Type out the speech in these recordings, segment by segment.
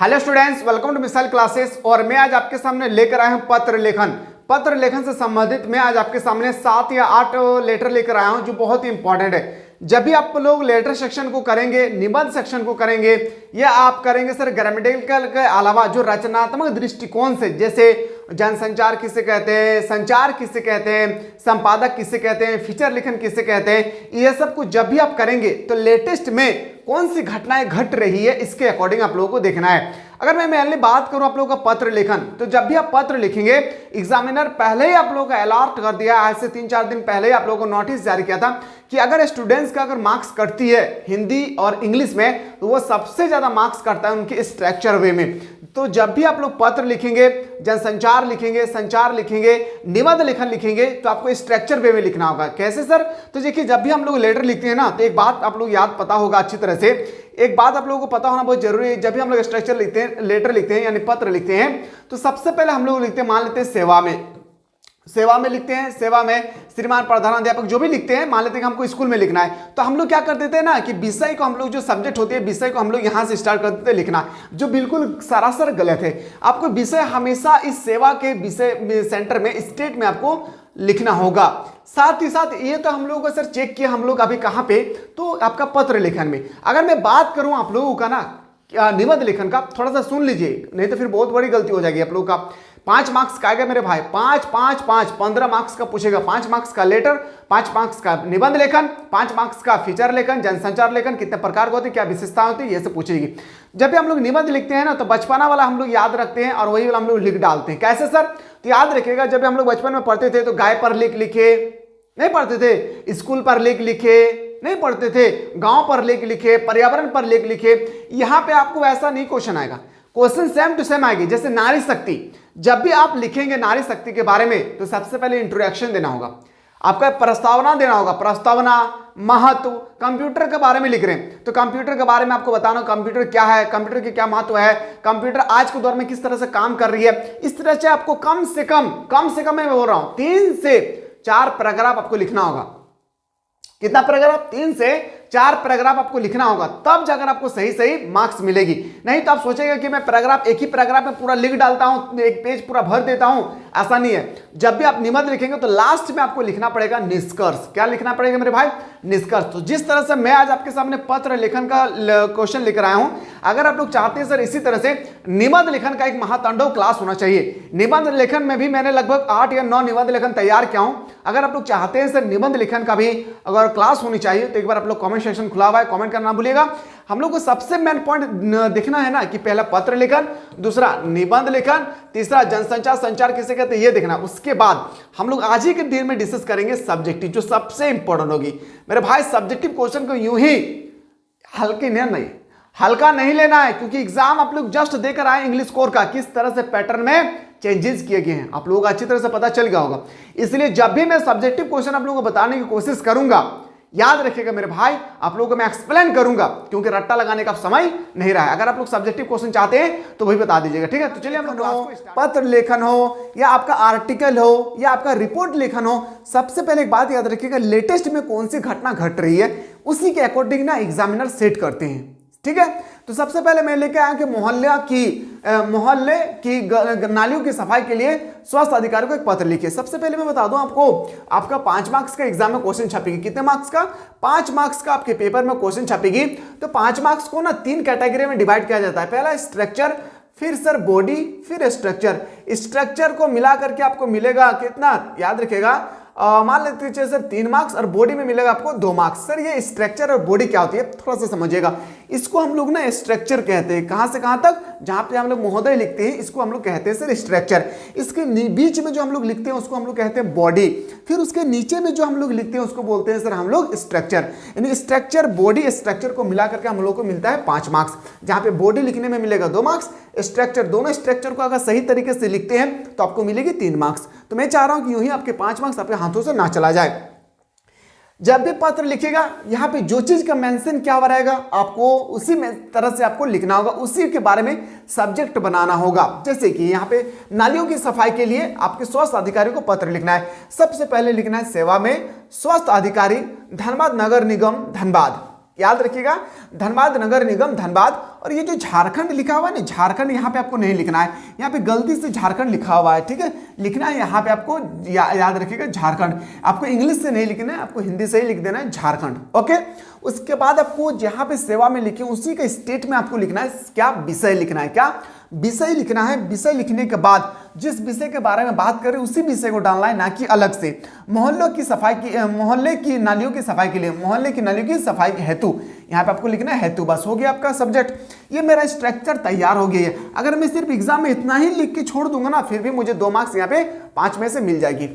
Hello students, welcome to missile classes. और मैं आज आपके सामने लेकर आया हूं पत्र लेखन। पत्र लेखन से संबंधित मैं आज आपके सामने 7 या 8 लेटर लेकर आया हूं जो बहुत ही इंपॉर्टेंट है। जब भी आप लोग लेटर सेक्शन को करेंगे, निबंध सेक्शन को करेंगे, या आप करेंगे सर ग्रामेटिकल के अलावा जो रचनात्मक दृष्टिकोण से, जैसे जनसंचार किसे कहते हैं, संचार किसे कहते हैं, संपादक किसे कहते हैं, फीचर लेखन किसे कहते हैं, ये सब कुछ जब भी आप करेंगे तो लेटेस्ट में कौन सी घटनाएं घट रही है इसके अकॉर्डिंग आप लोगों को देखना है। अगर मैं मेनली बात करूं आप लोगों का पत्र लेखन, तो जब भी आप पत्र लिखेंगे, एग्जामिनर पहले ही आप लोगों का अलर्ट कर दिया, आज से 3-4 दिन पहले ही आप लोगों को नोटिस जारी किया था कि अगर स्टूडेंट्स का अगर मार्क्स कटती है हिंदी और इंग्लिश में, तो वो सबसे ज्यादा मार्क्स कटता है उनके स्ट्रक्चर वे में। तो जब भी आप लोग पत्र लिखेंगे, जनसंचार लिखेंगे, संचार लिखेंगे, निबंध लेखन लिखेंगे, तो आपको स्ट्रक्चर वे में लिखना होगा। कैसे सर? तो देखिए, जब भी हम लोग लेटर लिखते हैं ना, तो एक बात आप लोग याद पता होगा अच्छी तरह से, एक बात आप लोगों को पता होना बहुत जरूरी है। जब भी हम लोग स्ट्रक्चर लिखते हैं, लेटर लिखते हैं यानी पत्र लिखते हैं, तो सबसे पहले हम लोग लिखते हैं, मान लेते हैं सेवा में लिखते हैं। सेवा में श्रीमान प्रधानाध्यापक जो भी लिखते हैं, मान लेते हैं कि हमको स्कूल में लिखना है, तो हम लोग क्या कर देते हैं ना कि विषय को हम लोग, जो सब्जेक्ट होती है, विषय को हम लोग यहां से स्टार्ट कर देते हैं लिखना, जो बिल्कुल सरासर गलत है। आपको विषय हमेशा इस सेवा के विषय सेंटर में, स्टेट में आपको लिखना होगा। साथ ही साथ ये तो हम लोगों को सर चेक किया हम लोग अभी कहां पे, तो आपका पत्र लेखन में। अगर मैं बात करूं आप लोगों का ना निबंध लेखन का, थोड़ा सा सुन लीजिए, नहीं तो फिर बहुत बड़ी गलती हो जाएगी आप लोगों का। 5 मार्क्स का आएगा मेरे भाई, 5 5 5 15 मार्क्स का पूछेगा। 5 मार्क्स का लेटर, 5 मार्क्स का निबंध लेखन, 5 मार्क्स का फीचर लेखन, जनसंचार लेखन, कितने प्रकार के होते हैं, क्या विशेषता होती है, ये सब पूछेगी। जब भी हम लोग निबंध लिखते हैं ना, तो बचपना वाला हम लोग याद रखते हैं और वही वाला हम लोग लिख डालते हैं। कैसे सर? तो याद रखिएगा, जब हम लोग बचपन में पढ़ते थे तो गाय पर लेख लिखे नहीं पढ़ते थे, स्कूल पर लेख लिखे नहीं पढ़ते थे, गांव पर लेख लिखे, पर्यावरण पर लेख लिखे। यहां पे आपको ऐसा नहीं क्वेश्चन आएगा, क्वेश्चन सेम टू सेम आएगी। जैसे नारी शक्ति, जब भी आप लिखेंगे नारी शक्ति के बारे में, तो सबसे पहले इंट्रोडक्शन देना होगा, आपका प्रस्तावना देना होगा, प्रस्तावना, महत्व। कंप्यूटर के बारे में लिख रहे हैं तो कंप्यूटर के बारे में आपको बताना कंप्यूटर क्या है, कंप्यूटर के क्या महत्व है, कंप्यूटर आज के दौर में किस तरह से काम कर रही है। इस तरह से आपको कम से कम मैं बोल रहा हूं 3 से 4 पैराग्राफ आपको लिखना होगा। कितना पैराग्राफ? 3 से 4 पैराग्राफ आपको लिखना होगा, तब जाकर आपको सही मार्क्स मिलेगी। नहीं तो आप सोचेगा कि मैं पैराग्राफ, एक ही पैराग्राफ में पूरा लिख डालता हूं, एक पेज पूरा भर देता हूं, ऐसा नहीं है। जब भी आप निबंध लिखेंगे तो लास्ट में आपको लिखना पड़ेगा निष्कर्ष। क्या लिखना पड़ेगा मेरे भाई? निष्कर्ष। तो जिस तरह से मैं आज आपके सामने पत्र लेखन का क्वेश्चन लेकर आया हूं, अगर आप लोग चाहते हैं सर इसी तरह से निबंध लेखन का एक महातांडव क्लास होना चाहिए। निबंध लेखन में भी मैंने लगभग 8 या 9 निबंध लेखन तैयार किया हूं। अगर आप लोग चाहते हैं सर निबंध लेखन का भी अगर क्लास होनी चाहिए, तो एक बार आप लोग कमेंट सेक्शन खुला हुआ है, कमेंट करना भूलिएगा। हम लोग को सबसे मेन पॉइंट देखना है ना कि पहला पत्र लेखन, दूसरा निबंध लेखन, तीसरा जनसंचार, संचार किसे कहते हैं, ये देखना। उसके बाद हम लोग आज ही के दिन में डिस्कस करेंगे सब्जेक्टिव, जो सबसे इंपॉर्टेंट होगी मेरे भाई। सब्जेक्टिव क्वेश्चन को यूं ही हल्का नहीं लेना है, क्योंकि एग्जाम आप लोग जस्ट देकर आए इंग्लिश कोर का, किस तरह से पैटर्न में चेंजेस किए गए हैं आप लोगों को अच्छी तरह से पता चल गया होगा। इसलिए जब भी मैं सब्जेक्टिव क्वेश्चन आप लोगों को बताने की कोशिश करूंगा, याद रखिएगा मेरे भाई, आप लोगों को मैं एक्सप्लेन करूंगा, क्योंकि रट्टा लगाने का समय नहीं रहा है। अगर आप लोग सब्जेक्टिव क्वेश्चन चाहते हैं तो वही बता दीजिएगा, ठीक है? तो चलिए, हम लोग पत्र लेखन हो या आपका आर्टिकल हो या आपका रिपोर्ट लेखन हो, सबसे पहले एक बात याद रखिएगा, लेटेस्ट में कौन सी घटना घट रही है उसी के अकॉर्डिंग ना एग्जामिनर सेट करते हैं, ठीक है? तो सबसे पहले मैं लेके आया कि मोहल्ले की नालियों की सफाई के लिए स्वास्थ्य अधिकारी को एक पत्र लिखिए। सबसे पहले मैं बता दूं आपको, आपका 5 मार्क्स का एग्जाम में क्वेश्चन छपेगी। कितने मार्क्स का? 5 मार्क्स का आपके पेपर में क्वेश्चन छपेगी। तो 5 मार्क्स को ना 3 कैटेगरी में डिवाइड किया जाता है। पहला स्ट्रक्चर, फिर सर बॉडी, फिर स्ट्रक्चर। स्ट्रक्चर को मिला करके आपको मिलेगा कितना, याद रखिएगा, मान लेते हैं सर 3 मार्क्स, और बॉडी में मिलेगा आपको 2 मार्क्स। सर ये स्ट्रक्चर और बॉडी क्या होती है थोड़ा सा समझिएगा। इसको हम लोग ना स्ट्रक्चर कहते हैं। कहां से कहां तक? जहां पे हम लोग महोदय लिखते हैं, इसको हम लोग कहते हैं सर स्ट्रक्चर। इसके बीच में जो हम लोग लिखते हैं उसको हम लोग कहते हैं बॉडी। फिर उसके नीचे में जो हम लोग लिखते हैं उसको बोलते हैं सर हम लोग स्ट्रक्चर। यानी स्ट्रक्चर, बॉडी, स्ट्रक्चर को मिला करके हम लोग को मिलता है 5 मार्क्स। जहां पे बॉडी लिखने में मिलेगा 2 मार्क्स, स्ट्रक्चर, दोनों स्ट्रक्चर को अगर सही तरीके से लिखते हैं तो आपको मिलेगी 3 मार्क्स। तो मैं चाह रहा हूं कि यूं ही आपके 5 मार्क्स आपके हाथों से ना चला जाए। जब भी पत्र लिखेगा, यहां पे जो चीज का मेंशन क्या रहेगा, आपको उसी में तरह से आपको लिखना होगा, उसी के बारे में सब्जेक्ट बनाना होगा। जैसे कि यहां पे नालियों की सफाई के लिए आपके स्वास्थ्य अधिकारी को पत्र लिखना है। सबसे पहले लिखना है सेवा में स्वास्थ्य अधिकारी, धनबाद नगर निगम धनबाद। याद रखिएगा, धनबाद नगर निगम धनबाद। और ये जो झारखंड लिखा हुआ है ना, झारखंड यहाँ पे आपको नहीं लिखना है, यहाँ पे गलती से झारखंड लिखा हुआ है, ठीक है, लिखना है यहाँ पे आपको याद रखिएगा झारखंड। आपको इंग्लिश से नहीं लिखना है, आपको हिंदी से ही लिख देना है झारखंड। ओके, उसके बाद आपको जहाँ पे सेवा में लिखे उसी का स्टेट में आपको लिखना है क्या, विषय लिखना है, क्या विषय लिखना है। विषय लिखने के बाद जिस विषय के बारे में बात करें उसी विषय को डालना है, ना कि अलग से। मोहल्लों की सफाई की, मोहल्ले की नालियों की सफाई के लिए, मोहल्ले की नालियों की सफाई हेतु, यहाँ पे आपको लिखना है हेतु। बस हो गया आपका सब्जेक्ट। ये मेरा स्ट्रक्चर तैयार हो गया है। अगर मैं सिर्फ एग्जाम में इतना ही लिख के छोड़ दूंगा ना, फिर भी मुझे 2 मार्क्स यहाँ पे 5 में से मिल जाएगी।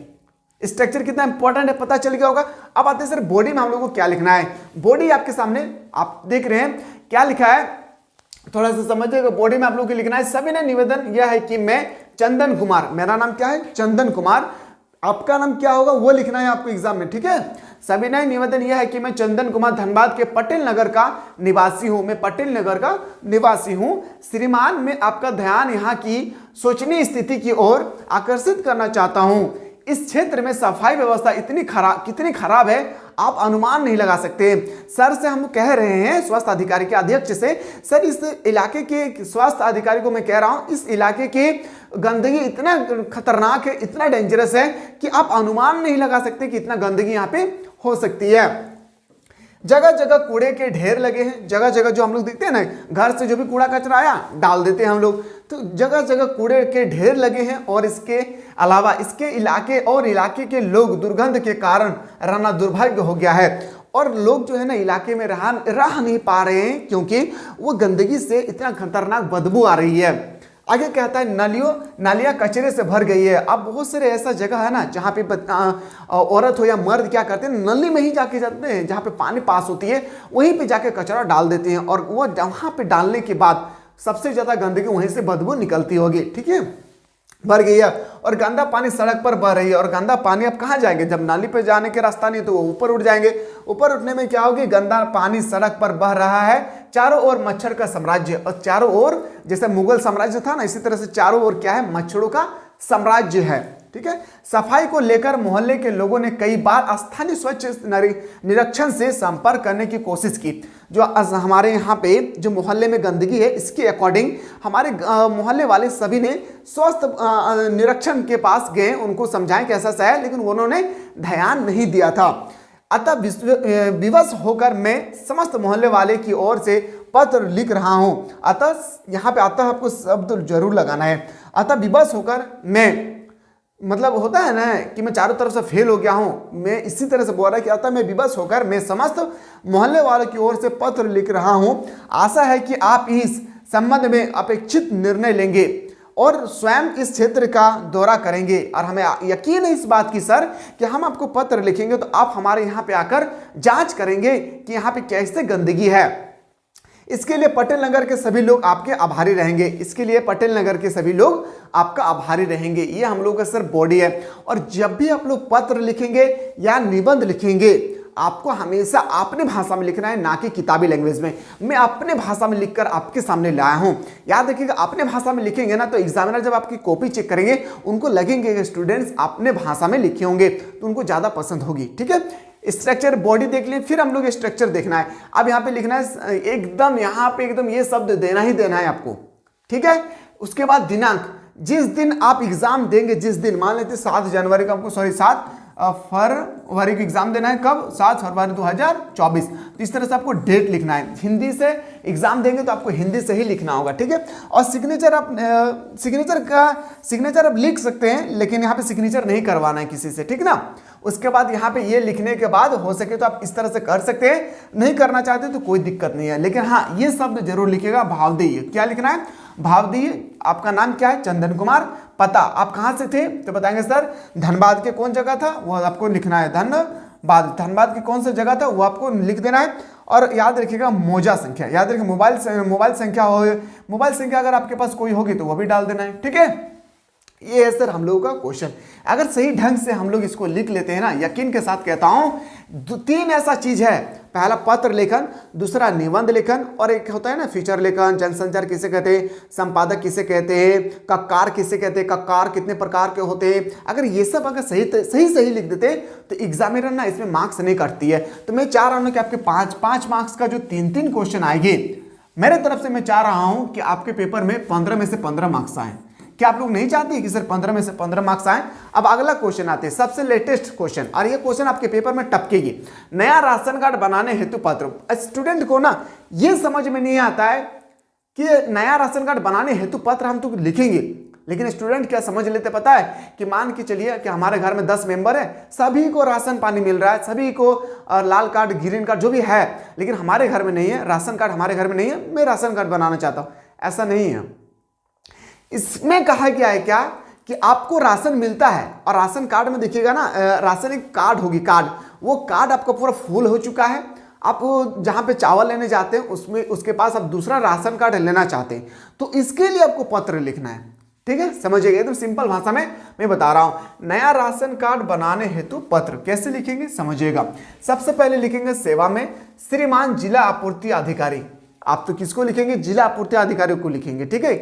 स्ट्रक्चर कितना इंपॉर्टेंट है पता चल गया होगा। अब आते हैं सर बॉडी में हम लोग को क्या लिखना है। बॉडी आपके सामने आप देख रहे हैं क्या लिखा है, थोड़ा सा समझिएगा। बॉडी में आप लोग को लिखना है सविनय निवेदन यह है कि मैं चंदन कुमार, मेरा नाम क्या है चंदन कुमार, आपका नाम क्या होगा वो लिखना है आपको एग्जाम में, ठीक है। सविनय निवेदन यह है कि मैं चंदन कुमार धनबाद के पटेल नगर का निवासी हूं, मैं पटेल नगर का निवासी हूं। श्रीमान, मैं आपका ध्यान यहाँ की शोचनीय स्थिति की ओर आकर्षित करना चाहता हूं। इस क्षेत्र में सफाई व्यवस्था कितनी खराब है आप अनुमान नहीं लगा सकते। सर से हम कह रहे हैं, स्वास्थ्य अधिकारी के अध्यक्ष से, सर इस इलाके के स्वास्थ्य अधिकारी को मैं कह रहा हूं, इस इलाके की गंदगी इतना खतरनाक है, इतना डेंजरस है कि आप अनुमान नहीं लगा सकते कि इतना गंदगी यहाँ पे हो सकती है। जगह जगह कूड़े के ढेर लगे हैं, जगह जगह जो हम लोग देखते हैं ना, घर से जो भी कूड़ा कचरा आया डाल देते हैं हम लोग, तो जगह जगह कूड़े के ढेर लगे हैं। और इसके अलावा इसके इलाके के लोग दुर्गंध के कारण रहना दुर्भाग्य हो गया है। और लोग जो है ना इलाके में रह नहीं पा रहे हैं क्योंकि वो गंदगी से इतना खतरनाक बदबू आ रही है। आगे कहता है नालियाँ कचरे से भर गई है। अब बहुत सारे ऐसा जगह है ना जहाँ पे औरत हो या मर्द क्या करते हैं, नली में ही जाके जाते हैं, जहाँ पे पानी पास होती है वहीं पे जाके कचरा डाल देते हैं। और वो वहाँ पे डालने के बाद सबसे ज़्यादा गंदगी वहीं से बदबू निकलती होगी, ठीक है, भर गई है। और गंदा पानी सड़क पर बह रही है। और गंदा पानी अब कहाँ जाएंगे, जब नाली पे जाने के रास्ता नहीं तो वो ऊपर उठ जाएंगे। ऊपर उठने में क्या होगी, गंदा पानी सड़क पर बह रहा है। चारों ओर मच्छर का साम्राज्य, और चारों ओर जैसे मुगल साम्राज्य था ना, इसी तरह से चारों ओर क्या है, मच्छरों का साम्राज्य है, ठीक है। सफाई को लेकर मोहल्ले के लोगों ने कई बार स्थानीय स्वच्छ निरीक्षण से संपर्क करने की कोशिश की। जो हमारे यहाँ पे जो मोहल्ले में गंदगी है, इसके अकॉर्डिंग हमारे मोहल्ले वाले सभी ने स्वास्थ्य निरीक्षण के पास गए, उनको समझाएं कैसा सा है, लेकिन उन्होंने ध्यान नहीं दिया था। अतः विवश होकर मैं समस्त मोहल्ले वाले की ओर से पत्र लिख रहा हूं। अतः यहाँ पे अतः आपको शब्द जरूर लगाना है। अतः विवश होकर मैं, मतलब होता है ना कि मैं चारों तरफ से फेल हो गया हूं, मैं इसी तरह से बोल रहा है कि अतः मैं विवश होकर मैं समस्त मोहल्ले वालों की ओर से पत्र लिख रहा हूं। आशा है कि आप इस संबंध में अपेक्षित निर्णय लेंगे और स्वयं इस क्षेत्र का दौरा करेंगे। और हमें यकीन है इस बात की सर कि हम आपको पत्र लिखेंगे तो आप हमारे यहाँ पे आकर जांच करेंगे कि यहाँ पे कैसे गंदगी है। इसके लिए पटेल नगर के सभी लोग आपके आभारी रहेंगे। इसके लिए पटेल नगर के सभी लोग आपका आभारी रहेंगे। ये हम लोग का सर बॉडी है। और जब भी आप लोग पत्र लिखेंगे या निबंध लिखेंगे, आपको हमेशा अपनी भाषा में लिखना है, ना कि किताबी लैंग्वेज में। मैं अपने भाषा में लिखकर आपके सामने लाया हूं। याद रखिएगा, अपने भाषा में लिखेंगे ना तो एग्जामिनर जब आपकी कॉपी चेक करेंगे उनको लगेंगे कि स्टूडेंट्स अपने भाषा में लिखे होंगे, तो उनको ज्यादा पसंद होगी, ठीक है। स्ट्रक्चर बॉडी देख लिए, फिर हम लोग स्ट्रक्चर देखना है। अब यहाँ पे लिखना है एकदम, यहाँ पे एकदम ये शब्द देना ही देना है आपको, ठीक है। उसके बाद दिनांक, जिस दिन आप एग्जाम देंगे, जिस दिन मान लेते 7 जनवरी को आपको 7 फरवरी को एग्जाम देना है, कब 7 फरवरी 2024। तो इस तरह से आपको डेट लिखना है। हिंदी से एग्जाम देंगे तो आपको हिंदी से ही लिखना होगा, ठीक है। और सिग्नेचर आप सिग्नेचर आप लिख सकते हैं, लेकिन यहाँ पे सिग्नेचर नहीं करवाना है किसी से, ठीक ना। उसके बाद यहाँ पे ये लिखने के बाद हो सके तो आप इस तरह से कर सकते हैं, नहीं करना चाहते तो कोई दिक्कत नहीं है। लेकिन हाँ, ये शब्द जरूर लिखेगा, भावदेय। क्या लिखना है, भावदेय। आपका नाम क्या है, चंदन कुमार। पता, आप कहाँ से थे तो बताएंगे सर धनबाद के कौन जगह था, वो आपको लिखना है। धनबाद की कौन सी जगह था वो आपको लिख देना है। और याद रखिएगा मौजा संख्या, याद रखिए मोबाइल संख्या हो, मोबाइल संख्या अगर आपके पास कोई होगी तो वो भी डाल देना है, ठीक है। ये है सर हम लोगों का क्वेश्चन। अगर सही ढंग से हम लोग इसको लिख लेते हैं ना, यकीन के साथ कहता हूं, तीन ऐसा चीज है, पहला पत्र लेखन, दूसरा निबंध लेखन, और एक होता है ना फीचर लेखन, जनसंचार किसे कहते हैं, संपादक किसे कहते हैं, कक्कार किसे कहते हैं, कक्कार कितने प्रकार के होते हैं। अगर ये सब अगर सही लिख देते तो एग्जामिनर ना इसमें मार्क्स नहीं काटती है। तो मैं चाह रहा हूं कि आपके 5 मार्क्स का जो 3 क्वेश्चन आएंगे मेरे तरफ से, मैं चाह रहा हूं कि आपके पेपर में 15 में से 15 मार्क्स आए। क्या आप लोग नहीं चाहते कि सर 15 में से 15 मार्क्स आए? अब अगला क्वेश्चन आते हैं, सबसे लेटेस्ट क्वेश्चन, और ये क्वेश्चन आपके पेपर में टपकेगी। नया राशन कार्ड बनाने हेतु पत्र। स्टूडेंट को ना ये समझ में नहीं आता है कि नया राशन कार्ड बनाने हेतु पत्र हम तो लिखेंगे, लेकिन स्टूडेंट क्या समझ लेते पता है कि मान के चलिए कि हमारे घर में 10 मेंबर है, सभी को राशन पानी मिल रहा है, सभी को लाल कार्ड ग्रीन कार्ड जो भी है, लेकिन हमारे घर में नहीं है, राशन कार्ड हमारे घर में नहीं है, मैं राशन कार्ड बनाना चाहता हूं। ऐसा नहीं है। इसमें कहा गया है क्या कि आपको राशन मिलता है, और राशन कार्ड में देखिएगा ना, राशन एक कार्ड होगी, कार्ड, वो कार्ड आपका पूरा फुल हो चुका है। आप जहां पे चावल लेने जाते हैं उसमें उसके पास आप दूसरा राशन कार्ड लेना चाहते हैं, तो इसके लिए आपको पत्र लिखना है। ठीक है, समझिएगा, एकदम सिंपल भाषा में मैं बता रहा हूं। नया राशन कार्ड बनाने हेतु पत्र कैसे लिखेंगे समझिएगा। सबसे पहले लिखेंगे सेवा में श्रीमान जिला आपूर्ति अधिकारी। आप तो किसको लिखेंगे? जिला आपूर्ति अधिकारी को लिखेंगे। ठीक है,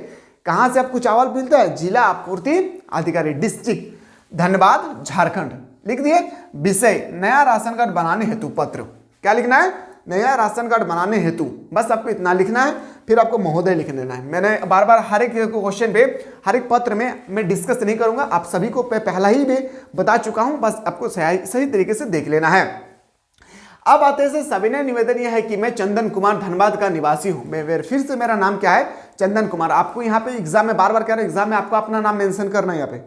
कहां से आपको चावल मिलता है? जिला आपूर्ति अधिकारी, डिस्ट्रिक्ट धनबाद झारखंड, लिख दिए। विषय नया राशन कार्ड बनाने हेतु पत्र, क्या लिखना है? नया राशन कार्ड बनाने हेतु, बस आपको इतना लिखना है, फिर आपको महोदय लिख देना है। मैंने बार बार हर एक क्वेश्चन पे, हर एक पत्र में मैं डिस्कस नहीं करूंगा, आप सभी को पहला ही भी बता चुका हूं, बस आपको सही तरीके से देख लेना है। अब आते हैं सविनय निवेदन यह है कि मैं चंदन कुमार धनबाद का निवासी हूं। मैं फिर से, मेरा नाम क्या है? चंदन कुमार। आपको यहाँ पे एग्जाम में बार बार कह रहा हूं, एग्जाम में आपको अपना नाम मेंशन करना है यहाँ पे,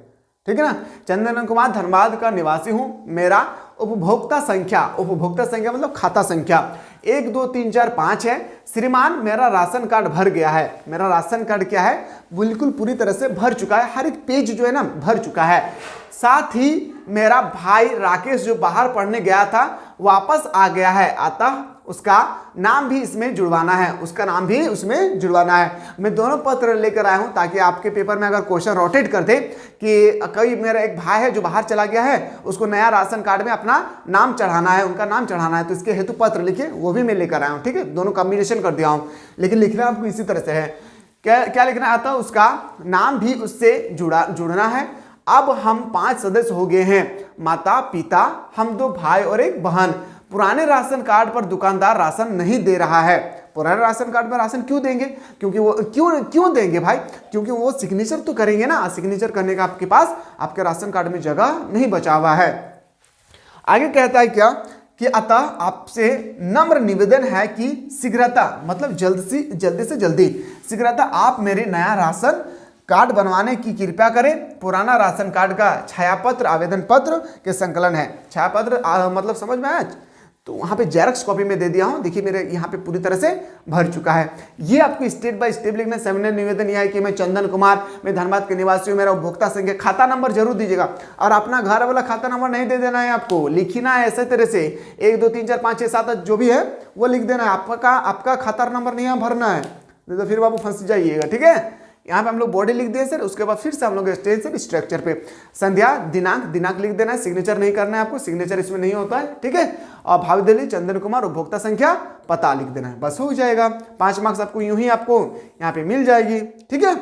ठीक है ना। चंदन कुमार धनबाद का निवासी हूं। मेरा उपभोक्ता संख्या मतलब खाता संख्या 1 2 3 4 5 है। श्रीमान मेरा राशन कार्ड भर गया है। मेरा राशन कार्ड क्या है? बिल्कुल पूरी तरह से भर चुका है, हर एक पेज जो है ना भर चुका है। साथ ही मेरा भाई राकेश जो बाहर पढ़ने गया था वापस आ गया है, अतः उसका नाम भी इसमें जुड़वाना है, उसका नाम भी उसमें जुड़वाना है। मैं दोनों पत्र लेकर आया हूं ताकि आपके पेपर में अगर क्वेश्चन रोटेट कर दे कि कई मेरा एक भाई है जो बाहर चला गया है, उसको नया राशन कार्ड में अपना नाम चढ़ाना है, उनका नाम चढ़ाना है, तो इसके हेतु पत्र लिखिए, वो भी मैं लेकर आया हूं। ठीक है, दोनों कॉम्बिनेशन कर दिया हूं, लेकिन लिखना आपको इसी तरह से है। क्या लिखना आता है? उसका नाम भी उससे जुड़ना है। अब हम 5 सदस्य हो गए हैं, माता पिता, हम 2 भाई और एक बहन। पुराने राशन कार्ड पर दुकानदार राशन नहीं दे रहा है। पुराने राशन कार्ड में राशन क्यों देंगे? क्योंकि वो क्यों देंगे भाई? क्योंकि वो सिग्नेचर तो करेंगे ना, सिग्नेचर करने का आपके पास आपके राशन कार्ड में जगह नहीं बचा हुआ है। आगे कहता है क्या कि अतः आपसे नम्र निवेदन है कि शीघ्रता मतलब जल्दी से जल्दी शीघ्रता आप मेरे नया राशन कार्ड बनवाने की कृपया करें। पुराना राशन कार्ड का छायापत्र आवेदन पत्र के संकलन है। छायापत्र मतलब समझ में आया? तो वहाँ पे जेरॉक्स कॉपी में दे दिया हूँ, देखिए मेरे यहाँ पे पूरी तरह से भर चुका है। ये आपको स्टेप बाय स्टेप लिखना है। सविनय निवेदन यह है कि मैं चंदन कुमार, मैं धनबाद के निवासी हूँ, मेरा उपभोक्ता संख्या, खाता नंबर जरूर दीजिएगा, और अपना घर वाला खाता नंबर नहीं दे देना है, आपको लिखना है ऐसे तरह से 1 2 3 4 5 6 7 जो भी है वो लिख देना है। आपका खाता नंबर नहीं यहाँ भरना है, तो फिर बाबू फंस जाइएगा। ठीक है, यहाँ पे हम लोग बॉडी लिख दिए सर, उसके बाद फिर से हम लोग स्टेज से स्ट्रक्चर पे संध्या दिनांक लिख देना है। सिग्नेचर नहीं करना है आपको, सिग्नेचर इसमें नहीं होता है। ठीक है, और भाविदिली चंदन कुमार, उपभोक्ता संख्या, पता लिख देना है, बस हो जाएगा। 5 मार्क्स आपको यूं ही आपको यहाँ पे मिल जाएगी। ठीक है,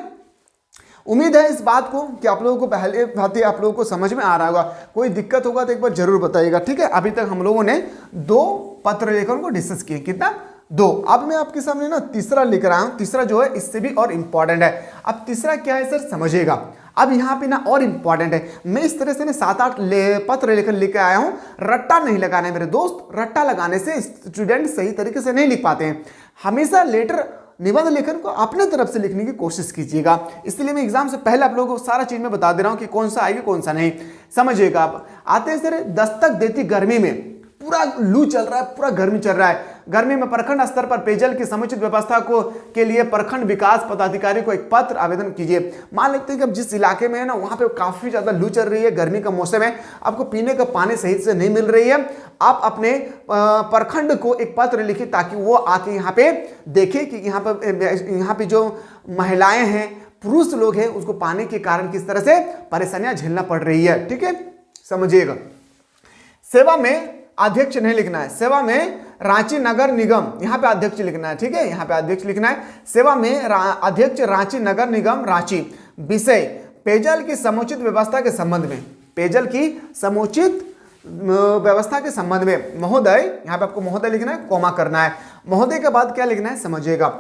उम्मीद है इस बात को कि आप लोगों को पहले बात आप लोगों को समझ में आ रहा होगा। कोई दिक्कत होगा तो एक बार जरूर बताइएगा। ठीक है, अभी तक हम लोगों ने 2 पत्र लेखन को डिस्कस किए, कितना? 2। अब मैं आपके सामने ना तीसरा लेकर आया हूं। तीसरा जो है इससे भी और इंपॉर्टेंट है। अब तीसरा क्या है सर समझिएगा। अब यहाँ पे ना और इंपॉर्टेंट है, मैं इस तरह से ना 7-8 पत्र लेकर आया हूं। रट्टा नहीं लगाना है मेरे दोस्त, रट्टा लगाने से स्टूडेंट सही तरीके से नहीं लिख पाते हैं। हमेशा लेटर निबंध लेखन को अपने तरफ से लिखने की कोशिश कीजिएगा। इसलिए मैं एग्जाम से पहले आप लोगों को सारा चीज में बता दे रहा हूं कि कौन सा आएगा कौन सा नहीं। समझिएगा। आप आते हैं सर, दस्तक देती गर्मी में, पूरा लू चल रहा है, पूरा गर्मी चल रहा है। गर्मी में प्रखंड स्तर पर पेयजल की समुचित व्यवस्था के लिए प्रखंड विकास पदाधिकारी को एक पत्र आवेदन कीजिए। मान लेते हैं कि अब जिस इलाके में है ना वहां पे काफी ज्यादा लू चल रही है, गर्मी का मौसम है, आपको पीने का पानी सही से नहीं मिल रही है। आप अपने प्रखंड को एक पत्र लिखिए ताकि वो आके यहाँ पे देखे कि यहाँ पे जो महिलाएं हैं पुरुष लोग हैं उसको पानी के कारण किस तरह से परेशानियां झेलना पड़ रही है। ठीक है, समझिएगा। सेवा में अध्यक्ष नहीं लिखना है, सेवा में रांची नगर निगम, यहां पे अध्यक्ष लिखना है। ठीक है, यहां पे अध्यक्ष लिखना है। सेवा में अध्यक्ष रांची नगर निगम रांची। विषय पेयजल की समुचित व्यवस्था के संबंध में, पेयजल की समुचित व्यवस्था के संबंध में। महोदय, यहां पे आपको महोदय लिखना है, कोमा करना है। महोदय के बाद क्या लिखना है समझिएगा।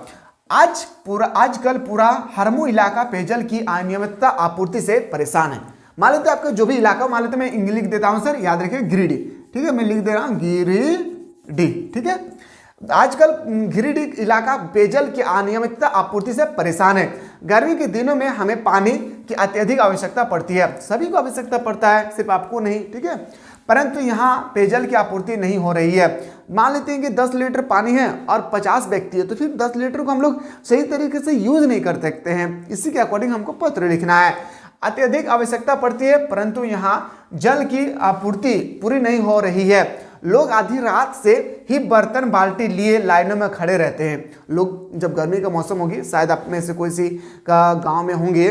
आजकल पूरा हरमू इलाका पेयजल की अनियमितता आपूर्ति से परेशान है। मान लेते आपका जो भी इलाका, मान लेते मैं इंग्लिश लिख देता हूं सर, याद रखिए गिरिडीह। ठीक है, मैं लिख दे रहा हूं गिरिडीह। ठीक है, आजकल गिरिडीह इलाका पेयजल की अनियमितता आपूर्ति से परेशान है। गर्मी के दिनों में हमें पानी की अत्यधिक आवश्यकता पड़ती है, सभी को आवश्यकता पड़ता है, सिर्फ आपको नहीं। ठीक है, परंतु यहाँ पेयजल की आपूर्ति नहीं हो रही है। मान लेते हैं कि 10 लीटर पानी है और 50 व्यक्ति है, तो फिर 10 लीटर को हम लोग सही तरीके से यूज नहीं कर सकते हैं। इसी के अकॉर्डिंग हमको पत्र लिखना है। अत्यधिक आवश्यकता पड़ती है परंतु यहाँ जल की आपूर्ति पूरी नहीं हो रही है। लोग आधी रात से ही बर्तन बाल्टी लिए लाइनों में खड़े रहते हैं। लोग जब गर्मी का मौसम होगी, शायद आप में से कोई सी का गांव में होंगे,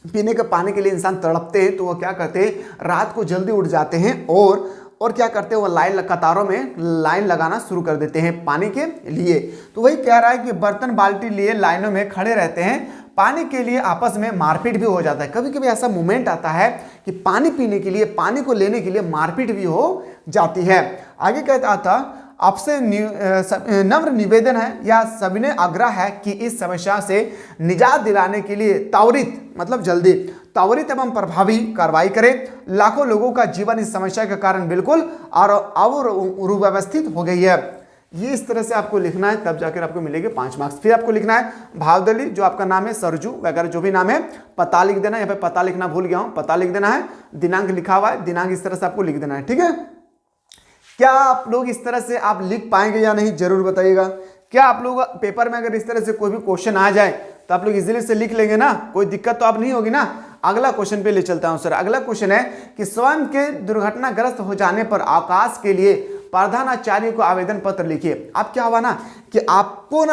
पीने के पानी के लिए इंसान तड़पते हैं, तो वो क्या करते हैं, रात को जल्दी उठ जाते हैं और क्या करते हैं, वो लाइन कतारों में लाइन लगाना शुरू कर देते हैं पानी के लिए। तो वही कह रहा है कि बर्तन बाल्टी लिए लाइनों में खड़े रहते हैं, पानी के लिए आपस में मारपीट भी हो जाता है। कभी कभी ऐसा मोमेंट आता है कि पानी पीने के लिए, पानी को लेने के लिए मारपीट भी हो जाती है। आगे कहता था, आपसे नम्र निवेदन है या सविनय आग्रह है कि इस समस्या से निजात दिलाने के लिए त्वरित, मतलब जल्दी, त्वरित एवं प्रभावी कार्रवाई करें। लाखों लोगों का जीवन इस समस्या के कारण बिल्कुल और अव्यवस्थित हो गई है। ये इस तरह से आपको लिखना है, तब जाकर आपको मिलेंगे 5 मार्क्स। फिर आपको लिखना है भावदली, जो आपका नाम है, सरजू वगैरह जो भी नाम है, पता लिख देना। यहाँ पे पता लिखना भूल गया हूँ, पता लिख देना है। दिनांक लिखा हुआ है, दिनांक इस तरह से आपको लिख देना है। ठीक है, क्या आप लोग इस तरह से आप लिख पाएंगे या नहीं, जरूर बताइएगा। क्या आप लोग पेपर में अगर इस तरह से कोई भी क्वेश्चन आ जाए तो आप लोग इजीली से लिख लेंगे ना, कोई दिक्कत तो अब नहीं होगी ना। अगला क्वेश्चन पे ले चलता हूं सर। अगला क्वेश्चन है कि स्वयं के दुर्घटनाग्रस्त हो जाने पर अवकाश के लिए प्रधानाचार्य को आवेदन पत्र लिखिए। अब क्या हुआ ना कि आपको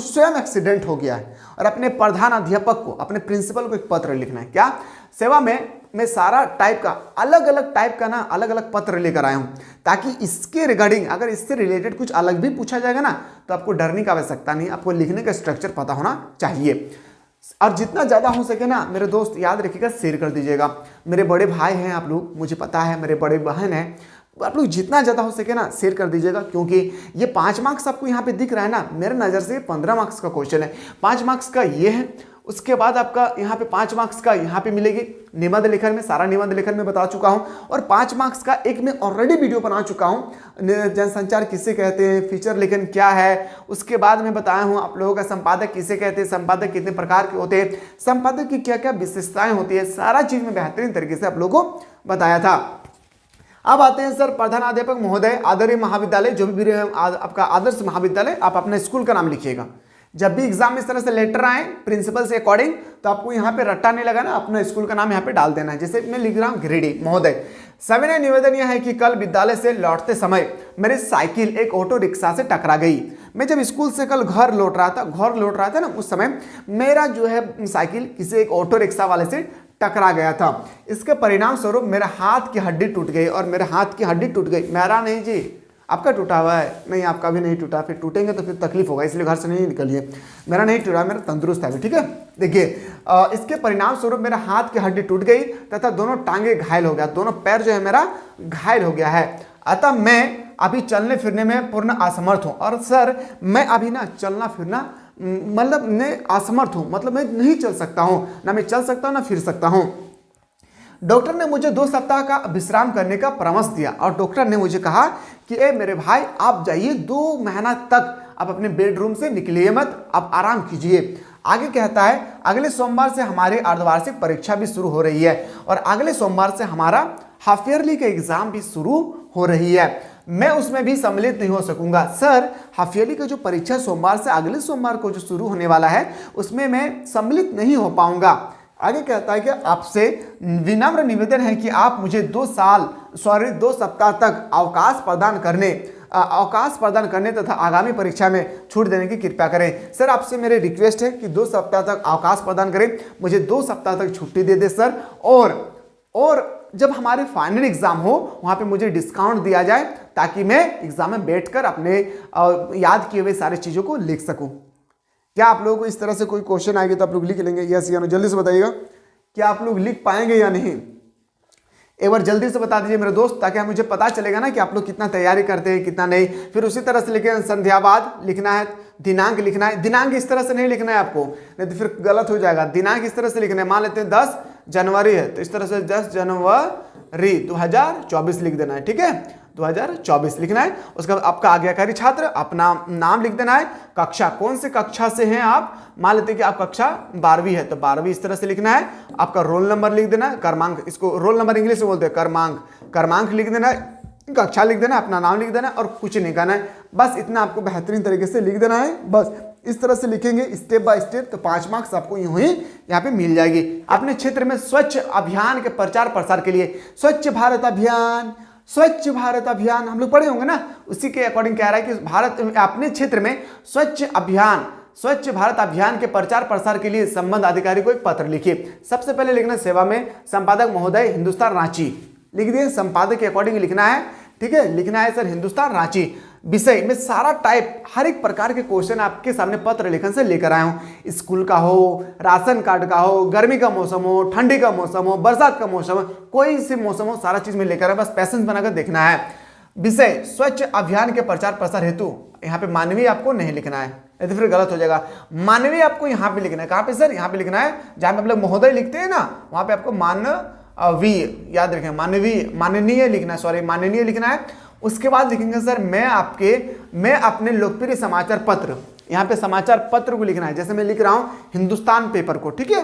स्वयं एक्सीडेंट हो गया है और अपने प्रधान अध्यापक को, अपने प्रिंसिपल को एक पत्र लिखना है। क्या सेवा में मैं सारा टाइप का अलग अलग पत्र लेकर आया हूं, ताकि इसके रिगार्डिंग, अगर इससे रिलेटेड कुछ अलग भी पूछा जाएगा ना, तो आपको डरने की आवश्यकता नहीं, आपको लिखने का स्ट्रक्चर पता होना चाहिए। और जितना ज़्यादा हो सके ना मेरे दोस्त, याद रखिएगा, शेयर कर दीजिएगा। मेरे बड़े भाई हैं आप लोग, मुझे पता है, मेरे बड़े बहन हैं, आप लोग जितना ज़्यादा हो सके ना शेयर कर दीजिएगा, क्योंकि ये 5 मार्क्स आपको यहाँ पे दिख रहा है ना, मेरे नज़र से 15 मार्क्स का क्वेश्चन है। 5 मार्क्स का ये है, उसके बाद आपका यहाँ पे 5 मार्क्स का यहाँ पे मिलेगी निबंध लेखन में, सारा निबंध लेखन में बता चुका हूँ। और 5 मार्क्स का एक मैं ऑलरेडी वीडियो बना चुका हूँ, जनसंचार किसे कहते हैं, फीचर लेखन क्या है, उसके बाद मैं बताया हूँ आप लोगों का संपादक किसे कहते हैं, संपादक कितने प्रकार के होते हैं, संपादक की क्या क्या विशेषताएं होती है, सारा चीज़ में बेहतरीन तरीके से आप लोगों को बताया था। अब आते हैं सर प्रधानाध्यापक महोदय, आदरणीय महाविद्यालय, जो भी आपका आदर्श महाविद्यालय, आप अपने स्कूल का नाम लिखिएगा। जब भी एग्जाम में इस तरह से लेटर आए प्रिंसिपल से अकॉर्डिंग, तो आपको यहाँ पे रट्टा नहीं लगाना, अपना स्कूल का नाम यहाँ पे डाल देना है। जैसे मैं लिख रहा हूँ गिरिडीह महोदय। सविनय निवेदन यह है कि कल विद्यालय से लौटते समय मेरी साइकिल एक ऑटो रिक्शा से टकरा गई। मैं जब स्कूल से कल घर लौट रहा था ना, उस समय मेरा जो है साइकिल किसी एक ऑटो रिक्शा वाले से टकरा गया था। इसके परिणाम स्वरूप मेरा हाथ की हड्डी टूट गई, और मेरे हाथ की हड्डी टूट गई। मेरा नहीं जी, आपका टूटा हुआ है, नहीं आपका भी नहीं टूटा, फिर टूटेंगे तो फिर तकलीफ होगा, इसलिए घर से नहीं निकलिए। मेरा नहीं टूटा, मेरा तंदुरुस्त है, ठीक है। देखिए इसके परिणाम स्वरूप मेरा हाथ की हड्डी टूट गई तथा दोनों टांगे घायल हो गया, दोनों पैर जो है मेरा घायल हो गया है। अतः मैं अभी चलने फिरने में पूर्ण असमर्थ हूँ। और सर मैं अभी ना चलना फिरना मतलब मैं असमर्थ हूँ, मतलब मैं नहीं चल सकता हूँ, ना मैं चल सकता हूँ ना फिर सकता हूँ। डॉक्टर ने मुझे 2 सप्ताह का विश्राम करने का परामर्श दिया, और डॉक्टर ने मुझे कहा कि ए मेरे भाई, आप जाइए 2 महीना तक आप अपने बेडरूम से निकलिए मत, आप आराम कीजिए। आगे कहता है अगले सोमवार से हमारी अर्धवार्षिक परीक्षा भी शुरू हो रही है, और अगले सोमवार से हमारा हाफ ईयरली का एग्जाम भी शुरू हो रही है। मैं उसमें भी सम्मिलित नहीं हो सकूंगा। सर हाफ ईयरली का जो परीक्षा सोमवार से अगले सोमवार को जो शुरू होने वाला है, उसमें मैं सम्मिलित नहीं हो पाऊंगा। आगे कहता है कि आपसे विनम्र निवेदन है कि आप मुझे 2 सप्ताह तक अवकाश प्रदान करने अवकाश प्रदान करने तथा आगामी परीक्षा में छूट देने की कृपा करें। सर आपसे मेरी रिक्वेस्ट है कि 2 सप्ताह तक अवकाश प्रदान करें, मुझे 2 सप्ताह तक छुट्टी दे दे सर, और जब हमारे फाइनल एग्जाम हो वहाँ पे मुझे डिस्काउंट दिया जाए ताकि मैं एग्जाम में बैठकर अपने याद किए हुए सारी चीज़ों को लिख सकूँ। क्या आप लोगों को इस तरह से कोई क्वेश्चन आएगी तो आप लोग लिख लेंगे? यस या नो, जल्दी से बताइएगा, क्या आप लोग लिख पाएंगे या नहीं? एक बार जल्दी से बता दीजिए मेरे दोस्त, ताकि मुझे पता चलेगा ना कि आप लोग कितना तैयारी करते हैं कितना नहीं। फिर उसी तरह से लिखें, संध्यावाद लिखना है, दिनांक लिखना है। दिनांक इस तरह से नहीं लिखना है आपको, नहीं तो फिर गलत हो जाएगा। दिनांक इस तरह से लिखना है, मान लेते हैं 10 जनवरी है तो इस तरह से 10 जनवरी 2024 लिख देना है, ठीक है, 2024 लिखना है। उसके बाद आपका आज्ञाकारी छात्र, अपना नाम लिख देना है, कक्षा, कौन से कक्षा से हैं आप, मान लेते हैं कि आप कक्षा 12वीं है तो 12वीं इस तरह से लिखना है। आपका रोल नंबर लिख देना है, क्रमांक, इसको रोल नंबर इंग्लिश में बोलते हैं क्रमांक लिख देना है, कक्षा लिख देना है, अपना नाम लिख देना है और कुछ नहीं करना है। बस इतना आपको बेहतरीन तरीके से लिख देना है। बस इस तरह से लिखेंगे स्टेप बाय स्टेप तो 5 मार्क्स आपको यूं ही यहाँ पे मिल जाएगी। अपने क्षेत्र में स्वच्छ अभियान के प्रचार प्रसार के लिए स्वच्छ भारत अभियान हम लोग पढ़े होंगे ना, उसी के अकॉर्डिंग कह रहा है कि भारत अपने क्षेत्र में स्वच्छ भारत अभियान के प्रचार प्रसार के लिए संबंध अधिकारी को एक पत्र लिखिए। सबसे पहले लिखना सेवा में संपादक महोदय, हिंदुस्तान रांची लिख दिए, संपादक के अकॉर्डिंग लिखना है, ठीक है, लिखना है सर हिंदुस्तान रांची। विषय में सारा टाइप हर एक प्रकार के क्वेश्चन आपके सामने पत्र लेखन से लेकर आया हूँ। स्कूल का हो, राशन कार्ड का हो, गर्मी का मौसम हो, ठंडी का मौसम हो, बरसात का मौसम हो, कोई से मौसम हो, सारा चीज में लेकर आया, बस पैसेंस बनाकर देखना है। विषय स्वच्छ अभियान के प्रचार प्रसार हेतु, यहाँ पे मानवीय आपको नहीं लिखना है, नहीं तो फिर गलत हो जाएगा। मानवीय आपको यहाँ पे लिखना है, कहाँ पे सर? यहाँ पे लिखना है जहाँ पे आप लोग महोदय लिखते हैं ना, वहाँ पे आपको मानवीय, याद रखें, माननीय लिखना है, सॉरी माननीय लिखना है। उसके बाद लिखेंगे सर मैं अपने लोकप्रिय समाचार पत्र, यहाँ पे समाचार पत्र को लिखना है, जैसे मैं लिख रहा हूँ हिंदुस्तान पेपर को, ठीक है,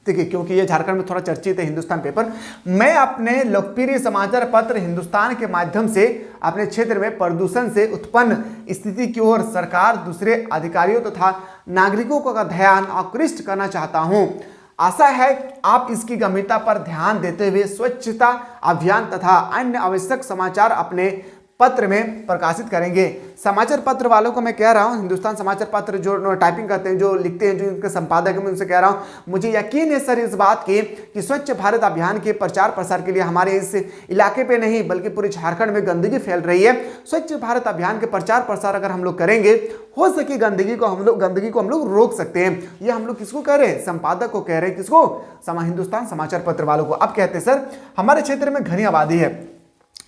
क्योंकि ये झारखंड में थोड़ा चर्चित है हिंदुस्तान पेपर। मैं अपने लोकप्रिय समाचार पत्र हिंदुस्तान के माध्यम से अपने क्षेत्र में प्रदूषण से उत्पन्न स्थिति की ओर सरकार, दूसरे अधिकारियों तथा नागरिकों का ध्यान आकृष्ट करना चाहता हूं। आशा है आप इसकी गंभीरता पर ध्यान देते हुए स्वच्छता अभियान तथा अन्य आवश्यक समाचार अपने पत्र में प्रकाशित करेंगे। समाचार पत्र वालों को मैं कह रहा हूं, हिंदुस्तान समाचार पत्र जो टाइपिंग करते हैं, जो लिखते हैं, जो इनके संपादक हैं, मैं उनसे कह रहा हूं, मुझे यकीन है सर इस बात की कि स्वच्छ भारत अभियान के प्रचार प्रसार के लिए हमारे इस इलाके पे नहीं बल्कि पूरे झारखंड में गंदगी फैल रही है। स्वच्छ भारत अभियान के प्रचार प्रसार अगर हम लोग करेंगे, हो सके गंदगी को हम लोग रोक सकते हैं। ये हम लोग किसको कह रहे हैं? संपादक को कह रहे हैं। किसको? हिंदुस्तान समाचार पत्र वालों को। अब कहते हैं सर हमारे क्षेत्र में घनी आबादी है।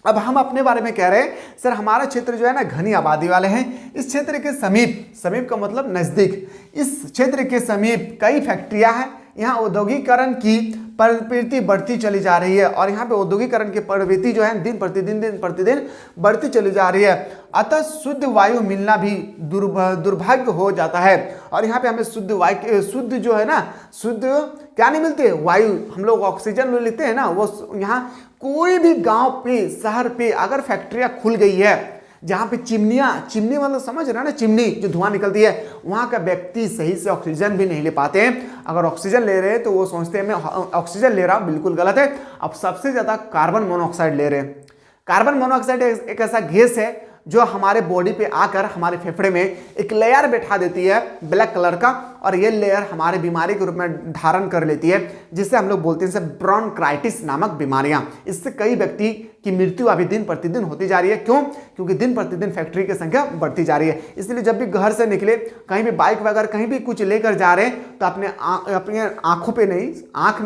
अब हम अपने बारे में कह रहे हैं सर हमारा क्षेत्र जो है ना घनी आबादी वाले हैं। इस क्षेत्र के समीप का मतलब नजदीक, इस क्षेत्र के समीप कई फैक्ट्रियां हैं। यहाँ औद्योगिकरण की प्रवृत्ति बढ़ती चली जा रही है और यहाँ पे औद्योगिकरण की प्रवृत्ति जो है दिन प्रतिदिन बढ़ती चली जा रही है। अतः शुद्ध वायु मिलना भी दुर्भाग्य हो जाता है। और यहाँ पे हमें शुद्ध वायु, शुद्ध जो है ना, शुद्ध क्या नहीं मिलते? वायु। हम लोग ऑक्सीजन लेते हैं ना, वो यहाँ कोई भी गांव पे, शहर पे अगर फैक्ट्रियां खुल गई है जहाँ पे चिमनी मतलब समझ रहे हैं ना, चिमनी जो धुआं निकलती है, वहाँ का व्यक्ति सही से ऑक्सीजन भी नहीं ले पाते हैं। अगर ऑक्सीजन ले रहे हैं तो वो सोचते हैं मैं ऑक्सीजन ले रहा हूँ, बिल्कुल गलत है। अब सबसे ज़्यादा कार्बन मोनोऑक्साइड ले रहे हैं। कार्बन मोनोऑक्साइड एक ऐसा गैस है जो हमारे बॉडी पे आकर हमारे फेफड़े में एक लेयर बैठा देती है ब्लैक कलर का, और ये लेयर हमारे बीमारी के रूप में धारण कर लेती है, जिससे हम लोग बोलते हैं ब्रोंकाइटिस नामक बीमारियां। इससे कई व्यक्ति की मृत्यु अभी दिन प्रतिदिन होती जा रही है। क्यों? क्योंकि दिन प्रतिदिन फैक्ट्री की संख्या बढ़ती जा रही है। इसलिए जब भी घर से निकले, कहीं भी बाइक वगैरह कहीं भी कुछ लेकर जा रहे हैं तो अपने आंखों पे नहीं, आंख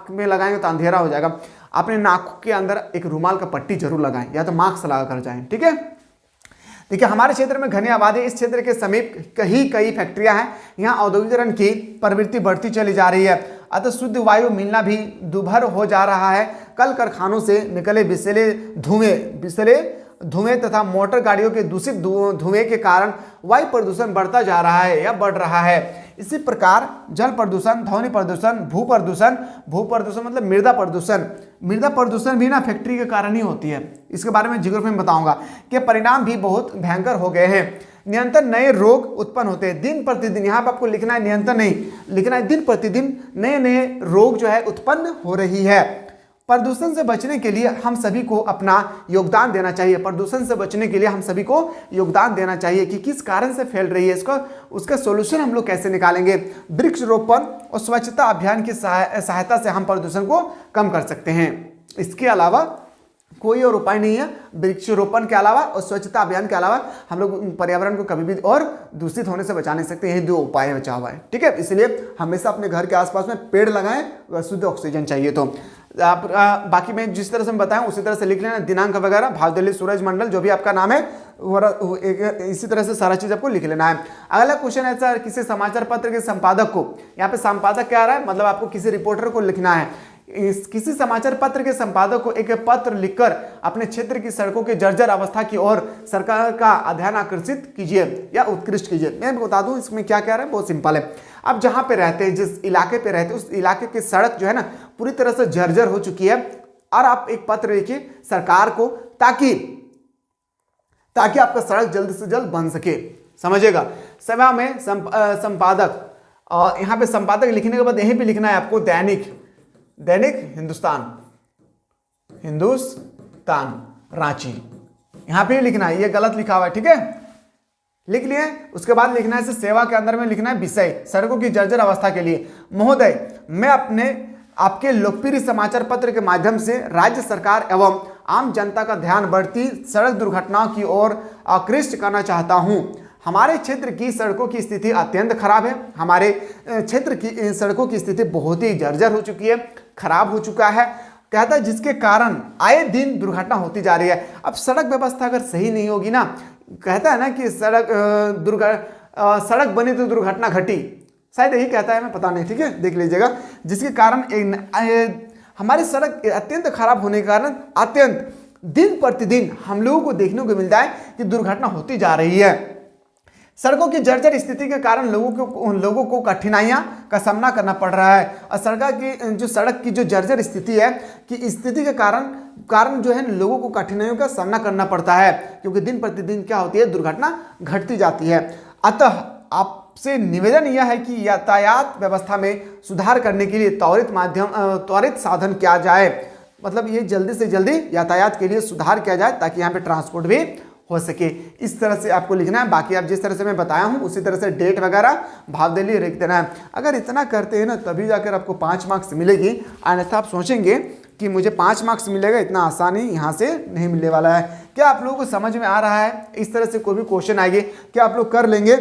में लगाएंगे तो अंधेरा हो जाएगा, अपने नाक के अंदर एक रुमाल का पट्टी जरूर लगाएं या तो मास्क लगा कर जाएं, ठीक है। देखिए हमारे क्षेत्र में घनी आबादी, इस क्षेत्र के समीप कई फैक्ट्रियां हैं। यहाँ औद्योगिकरण की प्रवृत्ति बढ़ती चली जा रही है। अतः शुद्ध वायु मिलना भी दुर्भर हो जा रहा है। कल कारखानों से निकले विषैले धुएं तथा मोटर गाड़ियों के दूषित धुएं के कारण वायु प्रदूषण बढ़ता जा रहा है या बढ़ रहा है। इसी प्रकार जल प्रदूषण, ध्वनि प्रदूषण, भू प्रदूषण मतलब मृदा प्रदूषण भी ना फैक्ट्री के कारण ही होती है। इसके बारे में जिक्र में बताऊंगा कि परिणाम भी बहुत भयंकर हो गए हैं। निरंतर नए रोग उत्पन्न होते हैं दिन प्रतिदिन। यहाँ पर आपको लिखना है निरंतर नहीं, लिखना है दिन प्रतिदिन नए रोग जो है उत्पन्न हो रही है। प्रदूषण से बचने के लिए हम सभी को अपना योगदान देना चाहिए। प्रदूषण से बचने के लिए हम सभी को योगदान देना चाहिए कि किस कारण से फैल रही है, इसको उसका सोल्यूशन हम लोग कैसे निकालेंगे। वृक्षारोपण और स्वच्छता अभियान की सहायता से हम प्रदूषण को कम कर सकते हैं। इसके अलावा कोई और उपाय नहीं है। वृक्षारोपण के अलावा और स्वच्छता अभियान के अलावा हम लोग पर्यावरण को कभी भी और दूषित होने से बचा नहीं सकते। यही 2 उपाय बचा हुआ है, ठीक है। इसलिए हमेशा अपने घर के आसपास में पेड़ लगाएं, शुद्ध ऑक्सीजन चाहिए तो। आप बाकी मैं जिस तरह से मैं बताऊं उसी तरह से लिख लेना, दिनांक वगैरह, भाव दिल्ली, सूरज मंडल, जो भी आपका नाम है इसी तरह से सारा चीज आपको लिख लेना है। अगला क्वेश्चन है सर, किसी समाचार पत्र के संपादक को, यहाँ पे संपादक क्या आ रहा है, मतलब आपको किसी रिपोर्टर को लिखना है। किसी समाचार पत्र के संपादक को एक पत्र लिखकर अपने क्षेत्र की सड़कों की जर्जर अवस्था की ओर सरकार का ध्यान आकर्षित कीजिए या उत्कृष्ट कीजिए। मैं बता दूं इसमें क्या क्या है, बहुत सिंपल है। आप जहां पे रहते हैं, जिस इलाके पे रहते हैं, उस इलाके की सड़क जो है ना पूरी तरह से जर्जर हो चुकी है, और आप एक पत्र लिखिए सरकार को, ताकि आपका सड़क जल्द से जल्द बन सके। समझिएगा। सेवा में संपादक, और यहाँ पे संपादक लिखने के बाद यहीं पे लिखना है आपको दैनिक हिंदुस्तान रांची, यहां पे लिखना है। ये गलत लिखा हुआ है, ठीक है, लिख लिए। उसके बाद लिखना है सेवा के अंदर में लिखना है विषय, सड़कों की जर्जर अवस्था के लिए। महोदय, मैं आपके लोकप्रिय समाचार पत्र के माध्यम से राज्य सरकार एवं आम जनता का ध्यान बढ़ती सड़क दुर्घटनाओं की ओर आकृष्ट करना चाहता हूं। हमारे क्षेत्र की सड़कों की स्थिति अत्यंत खराब है। हमारे क्षेत्र की सड़कों की स्थिति बहुत ही जर्जर हो चुकी है, खराब हो चुका है, कहता है, जिसके कारण आए दिन दुर्घटना होती जा रही है। अब सड़क व्यवस्था अगर सही नहीं होगी ना, कहता है ना कि सड़क बनी तो दुर्घटना घटी, शायद यही कहता है, मैं पता नहीं, ठीक है, देख लीजिएगा। जिसके कारण हमारी सड़क अत्यंत खराब होने के कारण अत्यंत दिन प्रतिदिन हम लोगों को देखने को मिलता है कि दुर्घटना होती जा रही है। सड़कों की जर्जर स्थिति के कारण लोगों को कठिनाइयां का सामना करना पड़ रहा है। और सड़क की जो जर्जर स्थिति है कि स्थिति के कारण जो है लोगों को कठिनाइयों का सामना करना पड़ता है, क्योंकि दिन प्रतिदिन क्या होती है, दुर्घटना घटती जाती है। अतः आपसे निवेदन यह है कि यातायात व्यवस्था में सुधार करने के लिए त्वरित साधन किया जाए, मतलब ये जल्दी से जल्दी यातायात के लिए सुधार किया जाए ताकि यहाँ पे ट्रांसपोर्ट भी हो सके। इस तरह से आपको लिखना है। बाकी आप जिस तरह से मैं बताया हूं उसी तरह से डेट वगैरह भाव दिल्ली लिख देना है। अगर इतना करते हैं ना तभी जाकर आपको 5 मार्क्स मिलेगी, अन्यथा आप सोचेंगे कि मुझे 5 मार्क्स मिलेगा, इतना आसानी यहाँ से नहीं मिलने वाला है। क्या आप लोगों को समझ में आ रहा है? इस तरह से कोई भी क्वेश्चन आएगी क्या आप लोग कर लेंगे?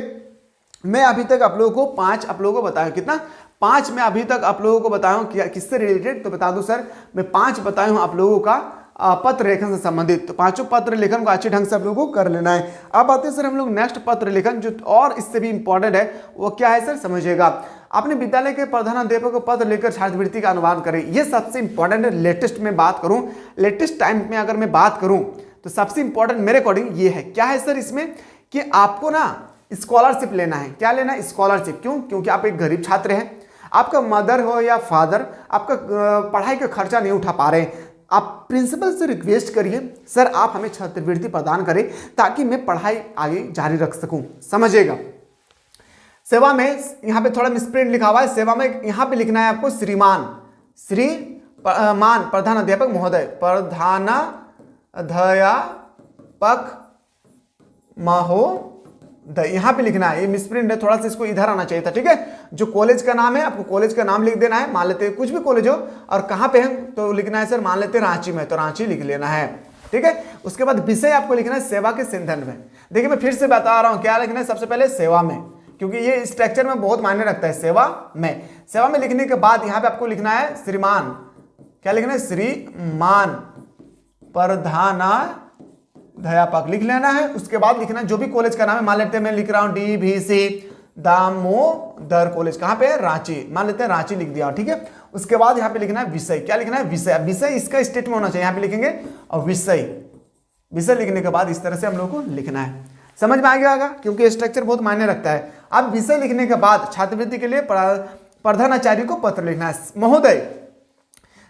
मैं अभी तक आप लोगों को 5 आप लोगों को बताया, कितना 5 मैं अभी तक आप लोगों को बताया हूँ किससे रिलेटेड, तो बता दूं सर, मैं 5 बताया हूँ आप लोगों का पत्र लेखन से संबंधित। तो 5 पत्र लेखन को अच्छे ढंग से आप लोगों को कर लेना है। अब आते हैं सर हम लोग नेक्स्ट पत्र लेखन, जो और इससे भी इंपॉर्टेंट है, वो क्या है सर, समझिएगा। अपने विद्यालय के प्रधानाध्यापक को पत्र लेकर छात्रवृत्ति का अनुवाद करें। ये सबसे इंपॉर्टेंट है। लेटेस्ट में बात करूं, लेटेस्ट टाइम में अगर मैं बात करूं तो सबसे इंपॉर्टेंट मेरे अकॉर्डिंग ये है। क्या है सर इसमें कि आपको ना स्कॉलरशिप लेना है। क्या लेना है? स्कॉलरशिप। क्यों? क्योंकि आप एक गरीब छात्र हैं, आपका मदर हो या फादर आपका पढ़ाई का खर्चा नहीं उठा पा रहे हैं। आप प्रिंसिपल से रिक्वेस्ट करिए, सर आप हमें छात्रवृत्ति प्रदान करें ताकि मैं पढ़ाई आगे जारी रख सकूं। समझिएगा। सेवा में यहां पे थोड़ा मिसप्रिंट लिखा हुआ है। सेवा में यहां पे लिखना है आपको श्रीमान प्रधानाध्यापक महोदय, प्रधानाध्यापक महोदय यहां पे लिखना है। ये मिसप्रिंट है, थोड़ा सा इसको इधर आना चाहिए था, ठीक है। जो कॉलेज का नाम है आपको कॉलेज का नाम लिख देना है। मान लेते हैं कुछ भी कॉलेज हो और कहां पे है तो लिखना है सर, मान लेते हैं रांची में, तो रांची लिख लेना है, ठीक है। उसके बाद विषय आपको लिखना है सेवा के संदर्भ में। देखिए मैं फिर से बता रहा हूं क्या लिखना है, सबसे पहले सेवा में, क्योंकि ये स्ट्रक्चर में बहुत मायने रखता है। सेवा में लिखने के बाद यहां पे आपको लिखना है श्रीमान, क्या लिखना है, श्रीमान प्रधानाध्यापक लिख लेना है। उसके बाद लिखना है जो भी कॉलेज का नाम है, मान लेते हैं मैं लिख रहा हूं DVC दामोदर कॉलेज, कहां पे है, रांची, मान लेते हैं रांची लिख दिया, ठीक है। उसके बाद यहां पे लिखना है विषय, क्या लिखना है, विषय इसका स्टेट में होना चाहिए, यहां पे लिखेंगे। और विषय लिखने के बाद इस तरह से हम लोग को लिखना है। समझ में आ गया होगा, क्योंकि स्ट्रक्चर बहुत मायने रखता है। अब विषय लिखने के बाद छात्रवृत्ति के लिए प्रधानाचार्य को पत्र लिखना है। महोदय,